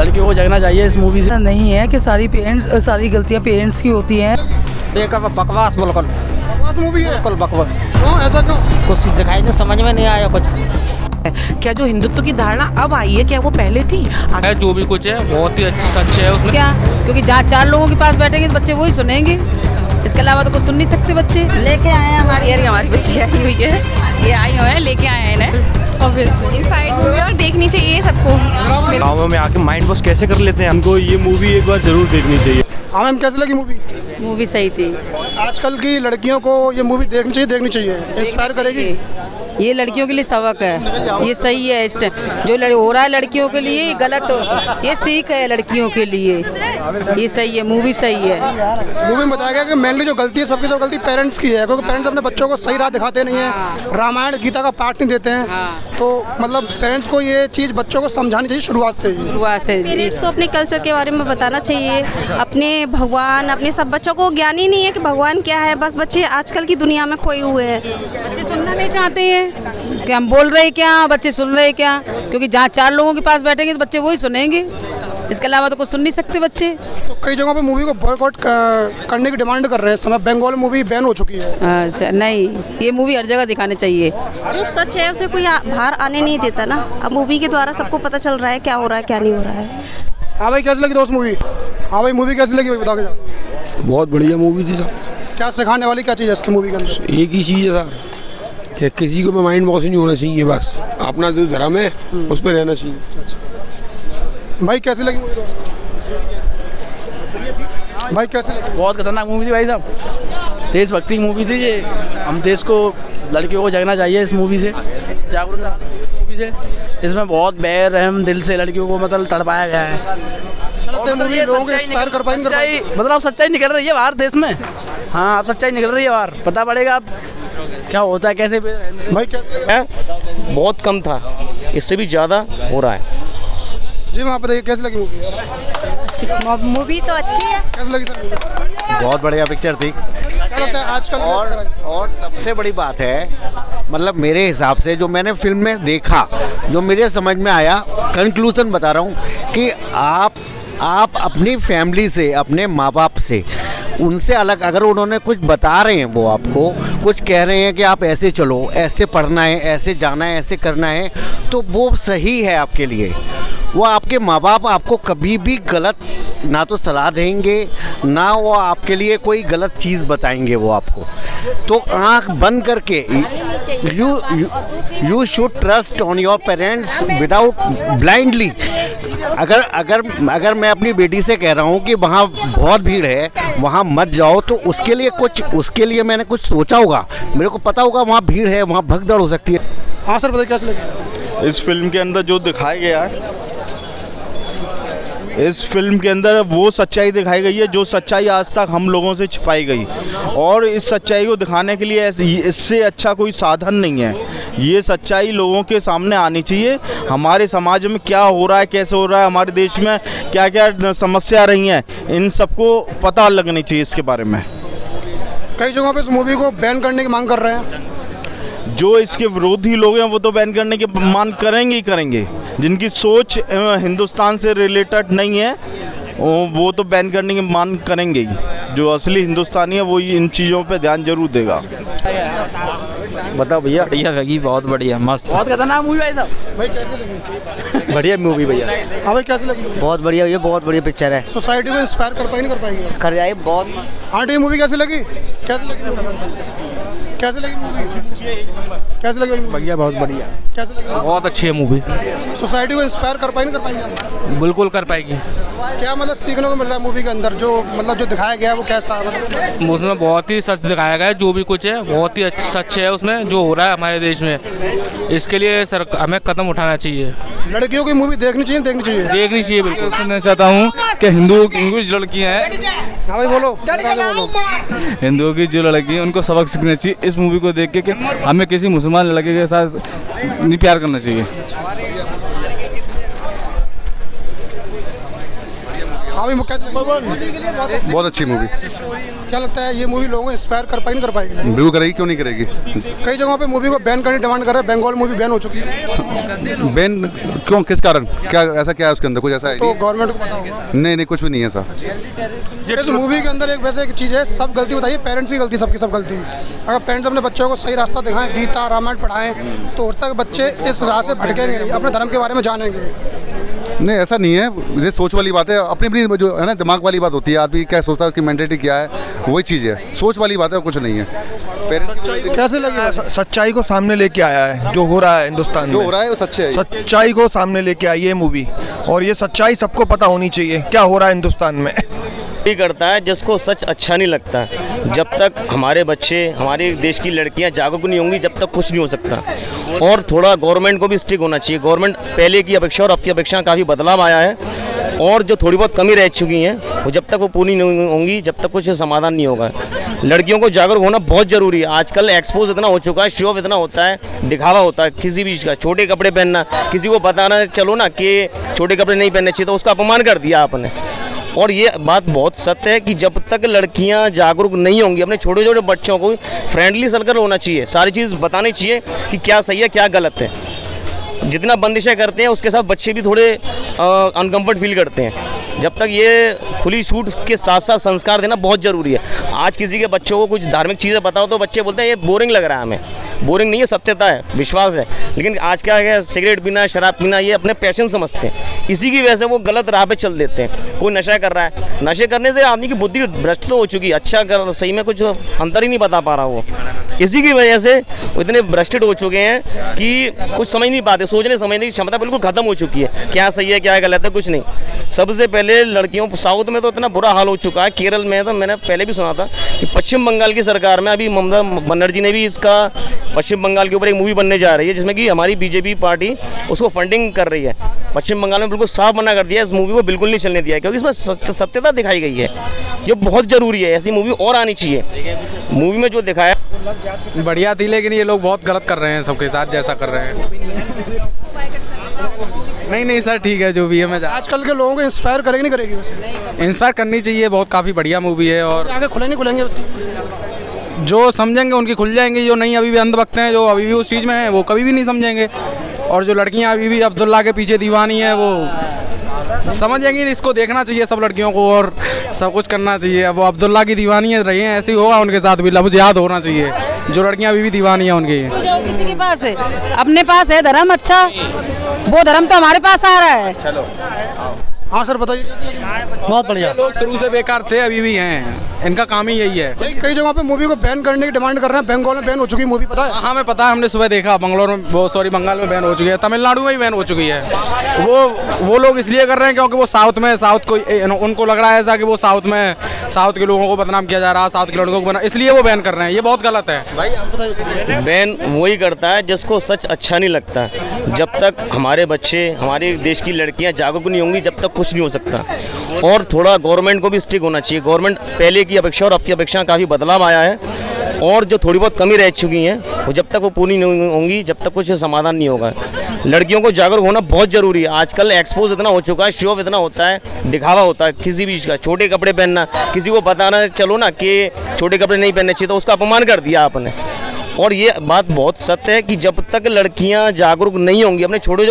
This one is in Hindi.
लड़कियों को जगना चाहिए इस मूवी से। नहीं है कि सारी गलतियां पेरेंट्स की होती हैं। बकवास बिल्कुल बकवास मूवी है। बिल्कुल बकवास। क्यों ऐसा क्यों? कुछ दिखाई नहीं, समझ में नहीं आया कुछ। क्या जो हिंदुत्व की धारणा अब आई है, क्या वो पहले थी? जो भी कुछ है बहुत ही सच है उसमें। क्या क्योंकि जहाँ 4 लोगों के पास बैठेंगे तो बच्चे वही सुनेंगे, इसके अलावा तो कुछ सुन नहीं सकते बच्चे। लेके आए हैं हमारी बच्ची आई हुई है, ये आई हुए हैं, लेके आए हैं इन्हें। ऑब्वियसली इंस्पायर्ड मूवी और देखनी चाहिए सबको। गाँव में आके माइंड वॉश कैसे कर लेते हैं, हमको ये मूवी एक बार जरूर देखनी चाहिए। हाँ मैम, कैसी लगी मूवी? मूवी सही थी। आजकल की लड़कियों को ये मूवी देखनी चाहिए, इंस्पायर करेगी। ये लड़कियों के लिए सबक है, ये सही है। इस जो हो रहा है लड़कियों के लिए ये गलत हो, ये सीख है लड़कियों के लिए, ये सही है, मूवी सही है। मूवी में बताया गया कि मेनली जो गलती है सबकी सब गलती पेरेंट्स की है, क्योंकि पेरेंट्स अपने बच्चों को सही राह दिखाते नहीं है, रामायण गीता का पाठ नहीं देते हैं। तो मतलब पेरेंट्स को ये चीज़ बच्चों को समझानी चाहिए शुरुआत से ही। पेरेंट्स को अपने कल्चर के बारे में बताना चाहिए, अपने भगवान, अपने सब बच्चों को ज्ञान ही नहीं है कि भगवान क्या है। बस बच्चे आजकल की दुनिया में खोए हुए हैं, बच्चे सुनना नहीं चाहते हैं कि हम बोल रहे क्या, बच्चे सुन रहे क्या, क्योंकि जहाँ 4 लोगों के पास बैठेंगे तो बच्चे वही सुनेंगे, इसके अलावा तो कुछ सुन नहीं सकते बच्चे। तो कई जगहों पे मूवी को बॉयकॉट करने की डिमांड कर रहे हैं। समय बंगाल मूवी बैन हो चुकी है। अच्छा नहीं, ये मूवी हर जगह दिखाने चाहिए। जो सच है उसे कोई बाहर आने नहीं देता ना। अब मूवी के द्वारा सबको पता चल रहा है क्या हो रहा है क्या नहीं हो रहा है। हाँ भाई, कैसी लगी दोस्त मूवी? हाँ भाई, मूवी कैसी लगी भाई, बता के जाओ। बहुत बढ़िया मूवी थी सर। क्या सिखाने वाली क्या चीज़ है इसकी मूवी के अंदर? एक ही चीज़ है सर कि किसी को भी माइंड वॉश नहीं होना चाहिए, बस अपना जो धर्म है उस पर रहना चाहिए। भाई कैसी लगी मूवी दोस्त? भाई कैसी लगी? बहुत खतरनाक मूवी थी भाई साहब, देशभक्ति की मूवी थी ये। हम देश को, लड़कियों को जगना चाहिए इस मूवी से, जागरूकता इस मूवी से। इसमें बहुत बेरहम दिल से लड़कियों को मतलब तड़पाया गया है। मूवी लोगों को इंस्पायर कर पाएंगे, मतलब सच्चाई निकल रही है बाहर देश में। हाँ, अब सच्चाई निकल रही है बाहर, पता पड़ेगा अब क्या होता है कैसे। भाई कैसे? बहुत कम था, इससे भी ज़्यादा हो रहा है। जी वहाँ बताइए कैसी लगी मूवी? मूवी तो अच्छी है। कैसी लगी सर मूवी? बहुत बढ़िया पिक्चर थी। क्या लगता है आजकल? और सबसे बड़ी बात है, मतलब मेरे हिसाब से जो मैंने फिल्म में देखा, जो मेरे समझ में आया, कंक्लूजन बता रहा हूँ कि आप अपनी फैमिली से, अपने माँ बाप से, उनसे अलग अगर उन्होंने कुछ बता रहे हैं, वो आपको कुछ कह रहे हैं कि आप ऐसे चलो, ऐसे पढ़ना है, ऐसे जाना है, ऐसे करना है, तो वो सही है आपके लिए। वो आपके माँ बाप आपको कभी भी गलत ना तो सलाह देंगे, ना वो आपके लिए कोई गलत चीज़ बताएंगे वो आपको। तो आँख बंद करके you should trust on your parents without blindly. अगर मैं अपनी बेटी से कह रहा हूँ कि वहाँ बहुत भीड़ है, वहाँ मत जाओ, तो उसके लिए मैंने कुछ सोचा होगा, मेरे को पता होगा वहाँ भीड़ है, वहाँ भगदड़ हो सकती है। हाँ सर बताइए कैसे लगी? इस फिल्म के अंदर जो दिखाया गया है, इस फिल्म के अंदर वो सच्चाई दिखाई गई है जो सच्चाई आज तक हम लोगों से छिपाई गई, और इस सच्चाई को दिखाने के लिए इससे अच्छा कोई साधन नहीं है। ये सच्चाई लोगों के सामने आनी चाहिए। हमारे समाज में क्या हो रहा है, कैसे हो रहा है, हमारे देश में क्या क्या समस्या रही हैं, इन सबको पता लगनी चाहिए इसके बारे में। कई जगहों पे इस मूवी को बैन करने की मांग कर रहे हैं। जो इसके विरोधी लोग हैं वो तो बैन करने की मांग करेंगे ही करेंगे। जिनकी सोच हिंदुस्तान से रिलेटेड नहीं है वो तो बैन करने की मांग करेंगे ही। जो असली हिंदुस्तानी है वो इन चीज़ों पे ध्यान जरूर देगा। बताओ भैया। बढ़िया लगी, बहुत बढ़िया, मस्त, बहुत खतरनाक मूवी भाई साहब। भाई कैसी लगी? बढ़िया मूवी भैया। हाँ भाई कैसी लगी? बहुत बढ़िया भैया, बहुत बढ़िया पिक्चर है। सोसाइटी को इंस्पायर कर पाएंगे, नहीं कर पाएंगे? कर जाए बहुत। आंटी मूवी कैसी लगी? कैसी लगी मूवी? कैसी लगी मूवी? कैसी लगी? भैया बहुत बढ़िया, कैसी लगी? बहुत अच्छी है मूवी। सोसाइटी को इंस्पायर कर पाएंगे, नहीं कर पाएंगे? बिल्कुल कर पाएगी। क्या मतलब सीखने को मिल रहा है मूवी के अंदर, जो मतलब जो दिखाया गया है वो कैसा मतलब? उसमें बहुत ही सच दिखाया गया है, जो भी कुछ है बहुत ही सच है उसमें जो हो रहा है हमारे देश में। इसके लिए हमें कदम उठाना चाहिए। लड़कियों की मूवी देखनी चाहिए, देखनी चाहिए, देखनी चाहिए। बिल्कुल सुनना चाहता हूँ कि हिंदुओं की जो लड़कियाँ हैं, हाँ भाई बोलो, हिंदुओं की जो लड़की है उनको सबक सीखना चाहिए इस मूवी को देख के कि हमें किसी मुसलमान लड़के के साथ नहीं प्यार करना चाहिए। हाँ भाई कैसे लगी? बहुत अच्छी मूवी। क्या लगता है ये मूवी लोगों को इंस्पायर कर पाएगी, नहीं कर पाएगी? बिल्कुल करेगी, क्यों नहीं करेगी। कई जगहों पे मूवी को बैन करने की डिमांड कर रहे हैं, बंगाल मूवी बैन हो चुकी है। बैन क्यों, किस कारण, क्या ऐसा क्या है उसके अंदर, कुछ ऐसा है? तो गवर्नमेंट को पता होगा। नहीं, कुछ भी नहीं है ऐसा। इस मूवी के अंदर एक वैसे एक चीज़ है, सब गलती बताइए, पेरेंट्स की गलती, सबकी सब गलती। अगर पेरेंट्स अपने बच्चों को सही रास्ता दिखाएं, गीता रामायण पढ़ाएं, तो और तक बच्चे इस राह से भटकेंगे नहीं, अपने धर्म के बारे में जानेंगे। नहीं ऐसा नहीं है, ये सोच वाली बात है, अपनी अपनी जो है ना दिमाग वाली बात होती है, आदमी क्या सोचता है, उसकी मेंटालिटी क्या है, वही चीज़ है, सोच वाली बात है, कुछ नहीं है। कैसे लगी? सच्चाई को सामने लेके आया है, जो हो रहा है हिंदुस्तान में, जो हो रहा है वो सच्चे है। सच्चाई को सामने लेके आई है मूवी, और ये सच्चाई सबको पता होनी चाहिए क्या हो रहा है हिंदुस्तान में। ये करता है जिसको सच अच्छा नहीं लगता। जब तक हमारे बच्चे, हमारे देश की लड़कियां जागरूक नहीं होंगी, जब तक कुछ नहीं हो सकता। और थोड़ा गवर्नमेंट को भी स्ट्रिक्ट होना चाहिए। गवर्नमेंट पहले की अपेक्षा और अब की अपेक्षा काफ़ी बदलाव आया है, और जो थोड़ी बहुत कमी रह चुकी हैं वो जब तक वो पूरी नहीं होंगी, जब तक कुछ समाधान नहीं होगा। लड़कियों को जागरूक होना बहुत ज़रूरी है। आजकल एक्सपोज इतना हो चुका है, शो ऑफ इतना होता है, दिखावा होता है किसी भी चीज़ का। छोटे कपड़े पहनना, किसी को बताना चलो ना कि छोटे कपड़े नहीं पहनने चाहिए, तो उसका अपमान कर दिया आपने। और ये बात बहुत सत्य है कि जब तक लड़कियां जागरूक नहीं होंगी, अपने छोटे छोटे बच्चों को फ्रेंडली सर्कल होना चाहिए, सारी चीज़ बतानी चाहिए कि क्या सही है क्या गलत है। जितना बंदिशें करते हैं उसके साथ बच्चे भी थोड़े अनकम्फर्ट फील करते हैं। जब तक ये खुली छूट के साथ साथ संस्कार देना बहुत ज़रूरी है। आज किसी के बच्चों को कुछ धार्मिक चीज़ें बताओ तो बच्चे बोलते हैं ये बोरिंग लग रहा है हमें। बोरिंग नहीं है, सत्यता है, विश्वास है। लेकिन आज क्या है, सिगरेट पीना, शराब पीना, ये अपने पैशन समझते हैं, इसी की वजह से वो गलत राह पे चल देते हैं। कोई नशा कर रहा है, नशे करने से आदमी की बुद्धि भ्रष्ट तो हो चुकी है, अच्छा कर सही में कुछ अंतर ही नहीं बता पा रहा वो। इसी की वजह से वो इतने भ्रष्ट हो चुके हैं कि कुछ समझ नहीं पाते, सोचने समझने की क्षमता बिल्कुल खत्म हो चुकी है। क्या सही है क्या गलत है, कुछ नहीं। सबसे पहले लड़कियों, साउथ में तो इतना बुरा हाल हो चुका है, केरल में तो मैंने पहले भी सुना था कि पश्चिम बंगाल की सरकार में अभी ममता बनर्जी ने भी इसका पश्चिम बंगाल के ऊपर एक मूवी बनने जा रही है, जिसमें कि हमारी बीजेपी पार्टी उसको फंडिंग कर रही है। पश्चिम बंगाल में बिल्कुल साफ मना कर दिया है, इस मूवी को बिल्कुल नहीं चलने दिया है, क्योंकि इसमें सत्यता दिखाई गई है। ये बहुत ज़रूरी है, ऐसी मूवी और आनी चाहिए। मूवी में जो दिखाया बढ़िया थी, लेकिन ये लोग बहुत गलत कर रहे हैं, सबके साथ जैसा कर रहे हैं। नहीं सर, ठीक है जो भी है। मैं आजकल के लोगों को इंस्पायर करेगी नहीं करेगी? वैसे इंस्पायर करनी चाहिए, बहुत काफ़ी बढ़िया मूवी है। और आगे खुलेंगे खुलेंगे उसकी, जो समझेंगे उनकी खुल जाएंगी, जो नहीं अभी भी अंधभक्त हैं, जो अभी भी उस चीज़ में हैं, वो कभी भी नहीं समझेंगे। और जो लड़कियां अभी भी अब्दुल्ला के पीछे दीवानी हैं, वो समझेंगी। इसको देखना चाहिए सब लड़कियों को, और सब कुछ करना चाहिए। अब वो अब्दुल्ला की दीवानी रही हैं, ऐसे ही होगा उनके साथ भी, लफ्ज़ याद होना चाहिए। जो लड़कियां अभी भी दीवानी हैं उनकी। जाओ किसी के पास है, अपने पास है धर्म, अच्छा वो धर्म तो हमारे पास आ रहा है। चलो हाँ सर बताइए कैसे लगी? बहुत बढ़िया। लोग शुरू से बेकार थे, अभी भी हैं, इनका काम ही यही है। कई जगहों पे मूवी को बैन करने की डिमांड कर रहे हैं, बंगाल में बैन हो चुकी मूवी, पता है? हाँ हमें पता है, हमने सुबह देखा। बंगलोर में बंगाल में बैन हो चुकी है, तमिलनाडु में भी बैन हो चुकी है। वो लोग इसलिए कर रहे हैं क्योंकि वो साउथ में, साउथ को उनको लग रहा है ऐसा कि वो साउथ में, साउथ के लोगों को बदनाम किया जा रहा है, साउथ के लड़कों को बना, इसलिए वो बैन कर रहे हैं। ये बहुत गलत है। बैन वही करता है जिसको सच अच्छा नहीं लगता। जब तक हमारे बच्चे, हमारे देश की लड़कियां जागरूक नहीं होंगी, जब तक कुछ नहीं हो सकता। और थोड़ा गवर्नमेंट को भी स्ट्रिक्ट होना चाहिए। गवर्नमेंट पहले की अपेक्षा और अब की अपेक्षा काफ़ी बदलाव आया है, और जो थोड़ी बहुत कमी रह चुकी हैं वो जब तक वो पूरी नहीं होंगी, जब तक कुछ समाधान नहीं होगा। लड़कियों को जागरूक होना बहुत ज़रूरी है। आजकल एक्सपोज इतना हो चुका है, शो ऑफ इतना होता है, दिखावा होता है किसी भी चीज़ का। छोटे कपड़े पहनना, किसी को बताना चलो ना कि छोटे कपड़े नहीं पहनने चाहिए, तो उसका अपमान कर दिया आपने। और ये बात बहुत सत्य है कि जब तक लड़कियां जागरूक नहीं होंगी, अपने छोटे